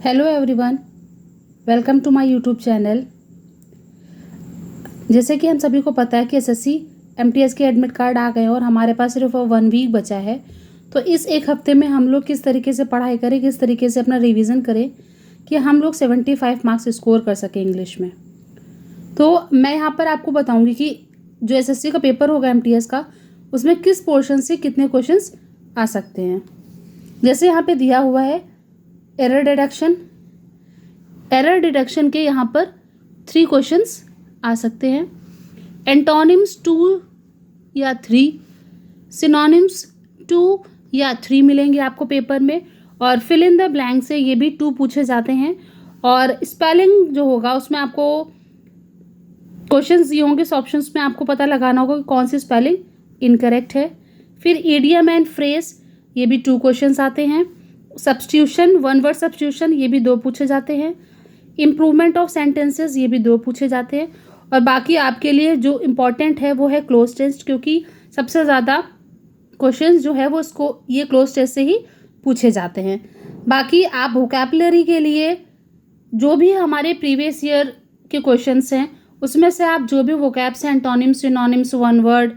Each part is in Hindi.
Hello everyone, welcome to my YouTube channel. जैसे कि हम सभी को पता है कि एसएससी एमटीएस के एडमिट कार्ड आ गए हैं और हमारे पास सिर्फ 1 वीक बचा है। तो इस एक हफ्ते में हम लोग किस तरीके से पढ़ाई करें, किस तरीके से अपना रिवीजन करें कि हम लोग 75 मार्क्स स्कोर कर सकें इंग्लिश में। तो मैं यहाँ पर आपको बताऊँगी कि जो एसएससी का पेपर होगा एमटीएस का, उसमें किस पोर्शन से कितने क्वेश्चंस आ सकते हैं। जैसे यहाँ पे दिया हुआ है एरर डिडक्शन के यहाँ पर 3 क्वेश्चंस आ सकते हैं। एंटोनिम्स 2 या 3, सिनोनिम्स 2 या 3 मिलेंगे आपको पेपर में। और फिल इन द ब्लैंक से ये भी 2 पूछे जाते हैं। और स्पेलिंग जो होगा उसमें आपको क्वेश्चंस दिए होंगे, इस ऑप्शंस में आपको पता लगाना होगा कि कौन सी स्पेलिंग इनकरेक्ट है। फिर इडियम एंड फ्रेज, ये भी 2 क्वेश्चंस आते हैं। सब्स्टिट्यूशन, 1 वर्ड सब्स्टिट्यूशन, ये भी 2 पूछे जाते हैं। इम्प्रूवमेंट ऑफ सेंटेंसेस, ये भी 2 पूछे जाते हैं। और बाकी आपके लिए जो इम्पॉर्टेंट है वो है क्लोज टेस्ट, क्योंकि सबसे ज़्यादा क्वेश्चंस जो है वो इसको ये क्लोज टेस्ट से ही पूछे जाते हैं। बाकी आप वोकैबुलरी के लिए जो भी हमारे प्रीवियस ईयर के क्वेश्चंस हैं उसमें से आप जो भी वोकैब्स हैं, एंटोनिम्स, सिनोनिम्स, 1 वर्ड,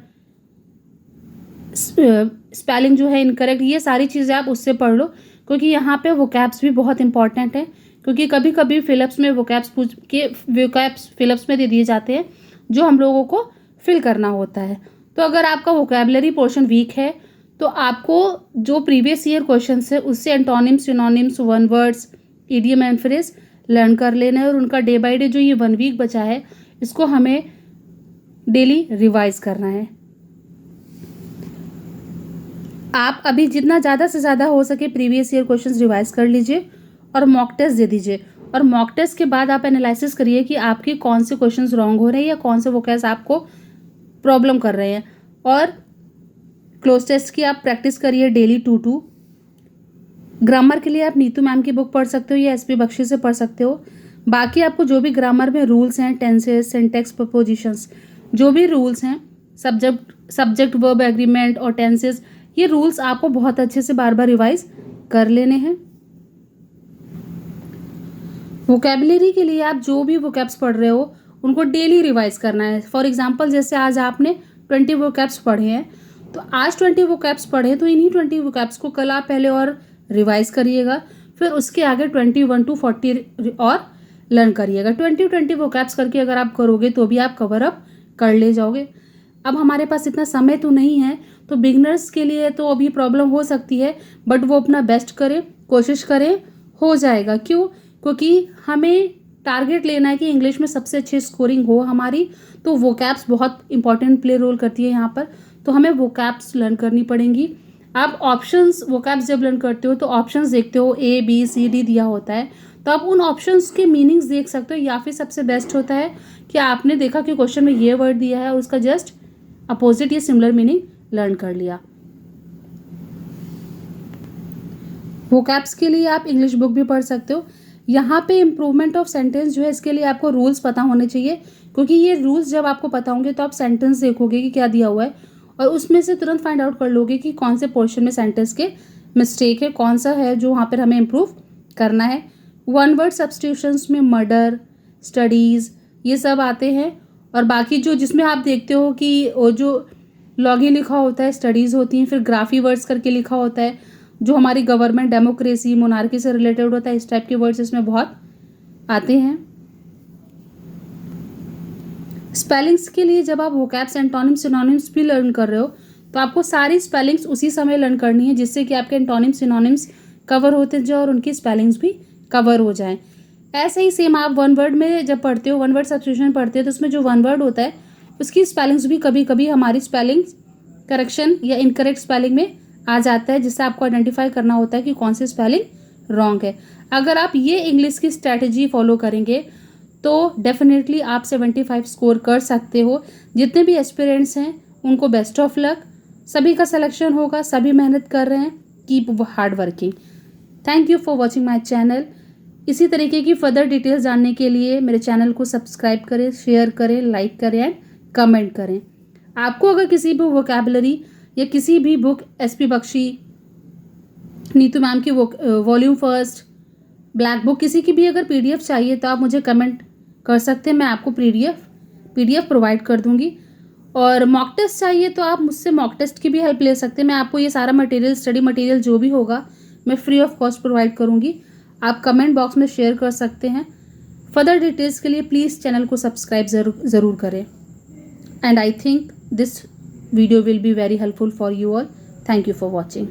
स्पेलिंग जो है इनकरेक्ट, ये सारी चीज़ें आप उससे पढ़ लो, क्योंकि यहाँ पे वोकैब्स भी बहुत इंपॉर्टेंट है। क्योंकि कभी कभी फिलअप्स में वोकैब्स फिलअप्स में दे दिए जाते हैं जो हम लोगों को फिल करना होता है। तो अगर आपका वोकैबुलरी पोर्शन वीक है तो आपको जो प्रीवियस ईयर क्वेश्चन है उससे antonyms, synonyms, 1 words, idiom and phrase learn कर लेना है। और उनका डे बाय डे जो ये 1 वीक बचा है इसको हमें डेली रिवाइज करना है। आप अभी जितना ज़्यादा से ज़्यादा हो सके प्रीवियस ईयर क्वेश्चंस रिवाइज कर लीजिए और मॉक टेस्ट दे दीजिए। और मॉक टेस्ट के बाद आप एनालिसिस करिए कि आपके कौन से क्वेश्चंस रॉन्ग हो रहे हैं या कौन से वोकैब्स आपको प्रॉब्लम कर रहे हैं। और क्लोज टेस्ट की आप प्रैक्टिस करिए डेली 2-2। ग्रामर के लिए आप नीतू मैम की बुक पढ़ सकते हो या एसपी बख्शी से पढ़ सकते हो। बाकी आपको जो भी ग्रामर में रूल्स हैं, टेंसेस, सिंटेक्स, प्रपोजिशंस, जो भी रूल्स हैं, सब्जेक्ट वर्ब एग्रीमेंट और टेंसेस, ये रूल्स आपको बहुत अच्छे से बार बार रिवाइज कर लेने हैं। वोकैबुलरी के लिए आप जो भी वोकैब्स पढ़ रहे हो उनको डेली रिवाइज करना है। फॉर एग्जांपल जैसे आज आपने 20 वोकैब्स पढ़े हैं, तो आज 20 वोकैब्स पढ़े तो इन्हीं 20 वोकैब्स को कल आप पहले और रिवाइज करिएगा। फिर उसके आगे 21 to 40 और लर्न करिएगा। 20 वोकैब्स करके अगर आप करोगे तो भी आप कवर अप कर ले जाओगे। अब हमारे पास इतना समय तो नहीं है, तो बिगनर्स के लिए तो अभी प्रॉब्लम हो सकती है, बट वो अपना बेस्ट करें, कोशिश करें, हो जाएगा। क्यों? क्योंकि हमें टारगेट लेना है कि इंग्लिश में सबसे अच्छी स्कोरिंग हो हमारी। तो वोकैब्स बहुत इंपॉर्टेंट प्ले रोल करती है यहाँ पर, तो हमें वोकैब्स लर्न करनी पड़ेंगी। आप ऑप्शंस, वोकैब्स जब लर्न करते हो तो ऑप्शंस देखते हो, ABCD दिया होता है, तो आप उन ऑप्शंस के मीनिंग्स देख सकते हो। या फिर सबसे बेस्ट होता है कि आपने देखा कि क्वेश्चन में ये वर्ड दिया है और उसका जस्ट अपोजिट या सिमिलर मीनिंग लर्न कर लिया। वोकैब्स के लिए आप इंग्लिश बुक भी पढ़ सकते हो। यहाँ पे इम्प्रूवमेंट ऑफ सेंटेंस जो है इसके लिए आपको रूल्स पता होने चाहिए, क्योंकि ये रूल्स जब आपको पता होंगे तो आप सेंटेंस देखोगे कि क्या दिया हुआ है और उसमें से तुरंत फाइंड आउट कर लोगे कि कौन से पोर्शन में सेंटेंस के मिस्टेक है, कौन सा है जो वहाँ पर हमें इम्प्रूव करना है। 1 वर्ड सब्स्टिट्यूशंस में मर्डर, स्टडीज़, ये सब आते हैं। और बाकी जो जिसमें आप देखते हो कि वो जो लॉगिन लिखा होता है स्टडीज़ होती हैं। फिर ग्राफी वर्ड्स करके लिखा होता है जो हमारी गवर्नमेंट, डेमोक्रेसी, मोनार्की से रिलेटेड होता है। इस टाइप के वर्ड्स इसमें बहुत आते हैं। स्पेलिंग्स के लिए जब आप वोकैब्स, एंटोनिम्स, सिनोनिम्स भी लर्न कर रहे हो तो आपको सारी स्पेलिंग्स उसी समय लर्न करनी है, जिससे कि आपके एंटोनिम्स, सिनोनिम्स कवर होते जाए और उनकी स्पेलिंग्स भी कवर हो जाएं। ऐसे ही सेम आप 1 वर्ड में जब पढ़ते हो, 1 वर्ड सब्स्टिट्यूशन पढ़ते हो, तो उसमें जो 1 वर्ड होता है उसकी स्पेलिंग्स भी कभी कभी हमारी स्पेलिंग्स करेक्शन या इनकरेक्ट स्पेलिंग में आ जाता है, जिससे आपको आइडेंटिफाई करना होता है कि कौन सी स्पेलिंग रॉन्ग है। अगर आप ये इंग्लिश की स्ट्रैटेजी फॉलो करेंगे तो डेफिनेटली आप 75 स्कोर कर सकते हो। जितने भी एस्पिरेंट्स हैं उनको बेस्ट ऑफ लक। सभी का सिलेक्शन होगा, सभी मेहनत कर रहे हैं। Keep hard working. Thank you for watching my channel. इसी तरीके की फर्दर डिटेल्स जानने के लिए मेरे चैनल को सब्सक्राइब करें, शेयर करें, लाइक करें एंड कमेंट करें। आपको अगर किसी भी वोकैबुलरी या किसी भी book, SP Bakshi, Neetu ma'am की वॉल्यूम फर्स्ट, ब्लैक बुक किसी की भी अगर PDF चाहिए तो आप मुझे कमेंट कर सकते हैं, मैं आपको PDF प्रोवाइड कर दूंगी। और मॉक टेस्ट चाहिए तो आप मुझसे मॉक टेस्ट की भी हेल्प ले सकते हैं। मैं आपको ये सारा मटेरियल, स्टडी मटेरियल जो भी होगा, मैं फ्री ऑफ कॉस्ट प्रोवाइड करूँगी। आप कमेंट बॉक्स में शेयर कर सकते हैं। फर्दर डिटेल्स के लिए प्लीज़ चैनल को सब्सक्राइब ज़रूर करें। And I think this video will be very helpful for you all. Thank you for watching.